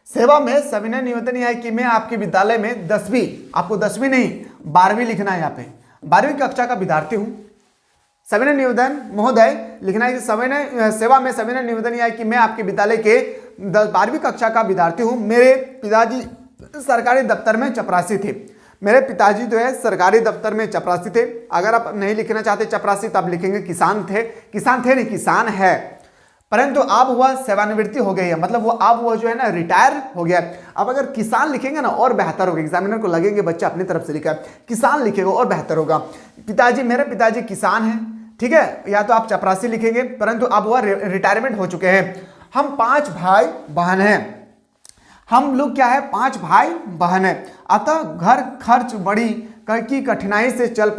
सेवा में सविनय निवेदन यह है कि मैं आपके विद्यालय में 10वीं, आपको 10वीं नहीं 12वीं लिखना है, यहाँ पे 12वीं कक्षा का विद्यार्थी हूं। सविनय निवेदन महोदय लिखना है कि सेवा में सविनय निवेदन यह है कि मैं आपके विद्यालय के 12वीं कक्षा का विद्यार्थी हूँ। मेरे पिताजी सरकारी दफ्तर में चपरासी थे। मेरे पिताजी जो है सरकारी दफ्तर में चपरासी थे। अगर आप नहीं लिखना चाहते चपरासी तो आप लिखेंगे किसान थे। किसान थे नहीं, किसान है, परंतु अब वह सेवानिवृत्ति हो गई है, मतलब वो अब वो जो है ना रिटायर हो गया। अब अगर किसान लिखेंगे ना और बेहतर होगा, एग्जामिनर को लगेंगे बच्चा अपनी तरफ से लिखा है, किसान लिखेगा और बेहतर होगा। पिताजी, मेरे पिताजी किसान हैं, ठीक है, या तो आप चपरासी लिखेंगे, परंतु अब वह रिटायरमेंट हो चुके हैं। हम 5 भाई बहन हैं। हम लोग क्या है, 5 भाई बहन है। अतः घर खर्च बड़ी की कठिनाई से चला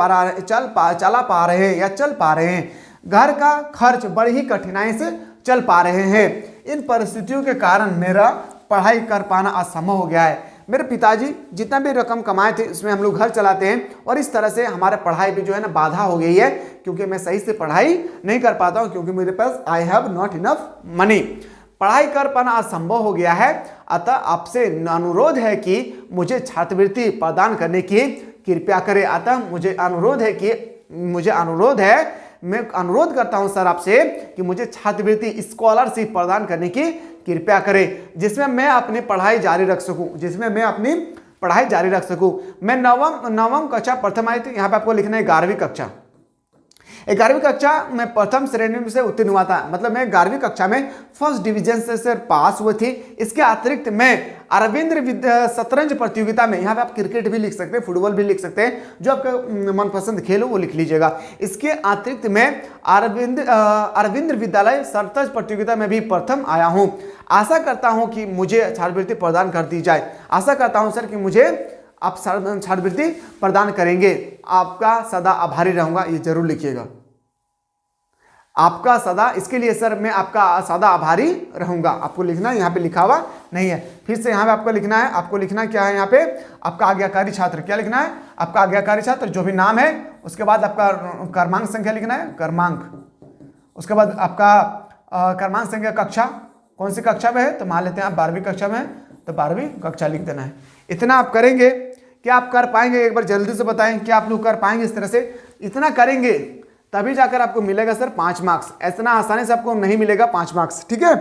पा रहे हैं या चल पा रहे हैं। घर का खर्च बड़ी ही कठिनाई से चल पा रहे हैं। इन परिस्थितियों के कारण मेरा पढ़ाई कर पाना असंभव हो गया है। मेरे पिताजी जितना भी रकम कमाए थे उसमें हम लोग घर चलाते हैं, और इस तरह से हमारे पढ़ाई भी जो है ना बाधा हो गई है, क्योंकि मैं सही से पढ़ाई नहीं कर पाता हूँ, क्योंकि मेरे पास I have not enough money. पढ़ाई कर पाना असंभव हो गया है। अतः आपसे अनुरोध है कि मुझे छात्रवृत्ति प्रदान करने की कृपया करें। अतः मुझे अनुरोध है, मैं अनुरोध करता हूं सर आपसे कि मुझे छात्रवृत्ति स्कॉलरशिप प्रदान करने की कृपया करें, जिसमें मैं अपनी पढ़ाई जारी रख सकूं। मैं नवम कक्षा प्रथम आई थी। यहाँ पे आपको लिखना है 11वीं कक्षा। 11वीं कक्षा में प्रथम श्रेणी से उत्तीर्ण हुआ था, मतलब मैं 11वीं कक्षा में फर्स्ट डिवीजन से पास हुई थी। इसके अतिरिक्त मैं अरविंद शतरंज प्रतियोगिता में, यहाँ पे आप क्रिकेट भी लिख सकते हैं, फुटबॉल भी लिख सकते हैं, जो आपका मनपसंद खेल हो वो लिख लीजिएगा। इसके अतिरिक्त मैं अरविंद विद्यालय शतरंज प्रतियोगिता में भी प्रथम आया हूँ। आशा करता हूँ कि मुझे छात्रवृत्ति प्रदान कर दी जाए। आशा करता हूँ सर कि मुझे आप छात्रवृत्ति प्रदान करेंगे। आपका सदा आभारी रहूंगा, ये जरूर लिखिएगा। आपका सदा, इसके लिए सर मैं आपका सदा आभारी रहूंगा, आपको लिखना है, यहाँ पे लिखा हुआ नहीं है। फिर से यहाँ पे आपको लिखना है, क्या है यहाँ पे, आपका आज्ञाकारी छात्र। क्या लिखना है? आपका आज्ञाकारी छात्र, जो भी नाम है, उसके बाद आपका क्रमांक संख्या लिखना है, क्रमांक। उसके बाद आपका क्रमांक संख्या, कक्षा कौन सी कक्षा में है, तो मान लेते हैं आप 12वीं कक्षा में, तो 12वीं कक्षा लिख देना है। इतना आप करेंगे, क्या आप कर पाएंगे? एक बार जल्दी से बताएं, क्या आप लोग कर पाएंगे इस तरह से? इतना करेंगे तभी जाकर आपको मिलेगा सर 5 मार्क्स। इतना आसानी से आपको नहीं मिलेगा 5 मार्क्स, ठीक है।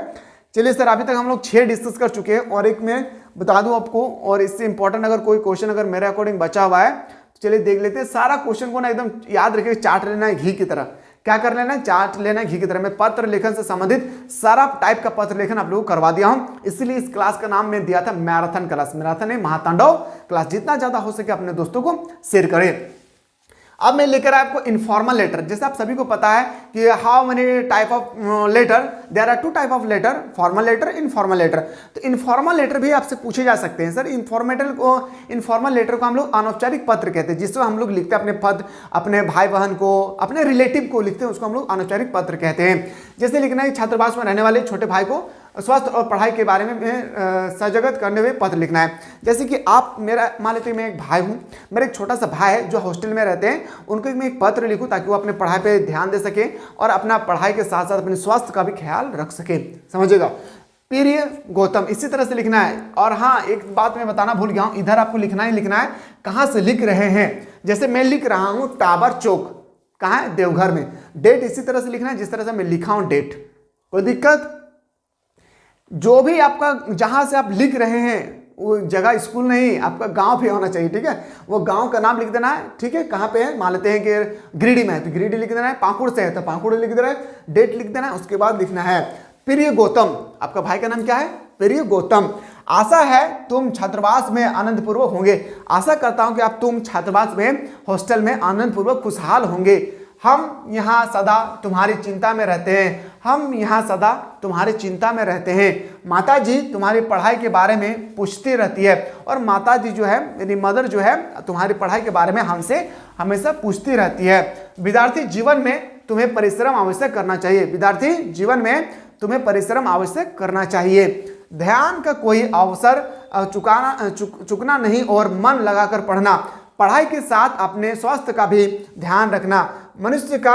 चलिए सर, अभी तक हम लोग 6 डिस्कस कर चुके हैं, और एक मैं बता दूं आपको, और इससे इंपॉर्टेंट अगर कोई क्वेश्चन अगर मेरे अकॉर्डिंग बचा हुआ है तो चलिए देख लेते हैं। सारा क्वेश्चन को ना एकदम याद रखिए, चाट लेना है घी की तरह। क्या कर लेना है? चाट लेना है घी की तरह। मैं पत्र लेखन से संबंधित सारा टाइप का पत्र लेखन आप लोगों को करवा दिया हूं, इसलिए इस क्लास का नाम मैं दिया था मैराथन क्लास। मैराथन है महातांडव क्लास। जितना ज्यादा हो सके अपने दोस्तों को शेयर करें। अब मैं लेकर आया आपको इनफॉर्मल लेटर। जैसे आप सभी को पता है कि how many type of letter, there are 2 type of letter, formal letter, informal letter. तो इनफॉर्मल लेटर भी आपसे पूछे जा सकते हैं सर। इनफॉर्मल लेटर को हम लोग अनौपचारिक पत्र कहते हैं, जिसमें हम लोग लिखते हैं अपने पद, अपने भाई बहन को, अपने रिलेटिव को लिखते हैं, उसको हम लोग अनौपचारिक पत्र कहते हैं। जैसे लिखना है छात्रावास में रहने वाले छोटे भाई को स्वास्थ्य और पढ़ाई के बारे में सजगत करने हुए पत्र लिखना है। जैसे कि आप मेरा, मान लेते हैं मैं एक भाई हूँ, मेरा एक छोटा सा भाई है जो हॉस्टल में रहते हैं, उनको मैं एक पत्र लिखूँ ताकि वो अपने पढ़ाई पे ध्यान दे सके और अपना पढ़ाई के साथ साथ अपने स्वास्थ्य का भी ख्याल रख सके। समझिएगा। प्रिय गौतम, इसी तरह से लिखना है। और हाँ, एक बात मैं बताना भूल गया हूँ, इधर आपको लिखना ही लिखना है कहाँ से लिख रहे हैं। जैसे मैं लिख रहा हूँ टावर चौक, कहाँ है? देवघर में। डेट इसी तरह से लिखना है जिस तरह से मैं लिखा हूँ डेट। कोई दिक्कत? जो भी आपका जहां से आप लिख रहे हैं वो जगह स्कूल नहीं, आपका गांव भी होना चाहिए, ठीक है। वो गांव का नाम लिख देना है, ठीक है। कहाँ पे है? मान लेते हैं कि गिरिडीह में है तो गिरिडीह लिख देना है, पाकुड़ से है तो पाकुड़ लिख देना है, डेट लिख देना है। उसके बाद लिखना है प्रिय गौतम। आपका भाई का नाम क्या है? प्रिय गौतम। आशा है तुम छात्रावास में आनंद पूर्वक होंगे। आशा करता हूं कि तुम छात्रावास में, हॉस्टल में आनंद पूर्वक खुशहाल होंगे। हम यहाँ सदा तुम्हारी चिंता में रहते हैं। हम यहाँ सदा तुम्हारी चिंता में रहते हैं। माता जी तुम्हारी पढ़ाई के बारे में पूछती रहती है, और माता जी जो है, मेरी मदर जो है, तुम्हारी पढ़ाई के बारे में हमसे हमेशा पूछती रहती है। विद्यार्थी जीवन में तुम्हें परिश्रम आवश्यक करना चाहिए। विद्यार्थी जीवन में तुम्हें परिश्रम आवश्यक करना चाहिए। ध्यान का कोई अवसर चुकना नहीं और मन लगाकर पढ़ना। पढ़ाई के साथ अपने स्वास्थ्य का भी ध्यान रखना। मनुष्य का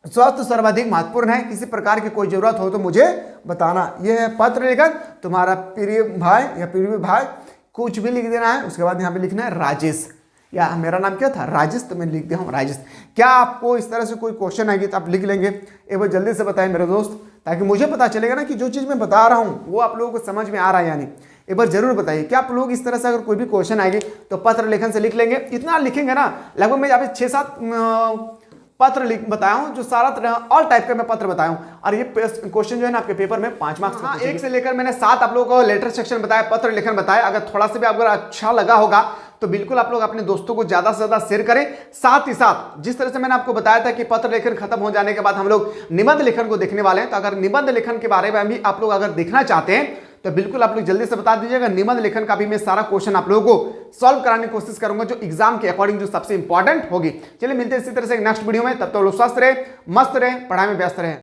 स्वास्थ्य सर्वाधिक महत्वपूर्ण है। किसी प्रकार की कोई जरूरत हो तो मुझे बताना। यह है पत्र लेखन। तुम्हारा प्रिय भाई या प्रिय भाई, कुछ भी लिख देना है। उसके बाद यहाँ पे लिखना है राजेश। या मेरा नाम क्या था, राजेश, तो मैं लिख दिया हूँ राजेश। क्या आपको इस तरह से कोई क्वेश्चन आएगी तो आप लिख लेंगे, एक बार जल्दी से बताएं मेरे दोस्त, ताकि मुझे पता चलेगा ना कि जो चीज़ मैं बता रहा हूँ वो आप लोगों को समझ में आ रहा है या नहीं। एक बार जरूर बताइए क्या आप लोग इस तरह से अगर कोई भी क्वेश्चन आएगी तो पत्र लेखन से लिख लेंगे। इतना लिखेंगे ना, लगभग मैं यहाँ पे 6-7 पत्र बताया हूं, जो सारा तरह ऑल टाइप का मैं पत्र बताया हूं, और ये क्वेश्चन जो है ना आपके पेपर में 5 मार्क्स का। 1 से लेकर मैंने 7 आप लोगों को लेटर सेक्शन बताया, पत्र लेखन बताया। अगर थोड़ा सा भी आपको अच्छा लगा होगा तो बिल्कुल आप लोग अपने दोस्तों को ज्यादा से ज्यादा शेयर करें। साथ ही साथ जिस तरह से मैंने आपको बताया था कि पत्र लेखन खत्म हो जाने के बाद हम लोग निबंध लेखन को देखने वाले हैं, तो अगर निबंध लेखन के बारे में भी आप लोग अगर देखना चाहते हैं तो बिल्कुल आप लोग जल्दी से बता दीजिएगा। निबंध लेखन का भी मैं सारा क्वेश्चन आप लोगों को सॉल्व कराने की कोशिश करूंगा, जो एग्जाम के अकॉर्डिंग जो सबसे इंपॉर्टेंट होगी। चलिए मिलते हैं इसी तरह से नेक्स्ट वीडियो में, तब तक लोग स्वस्थ रहे, मस्त रहे, पढ़ाई में व्यस्त रहे।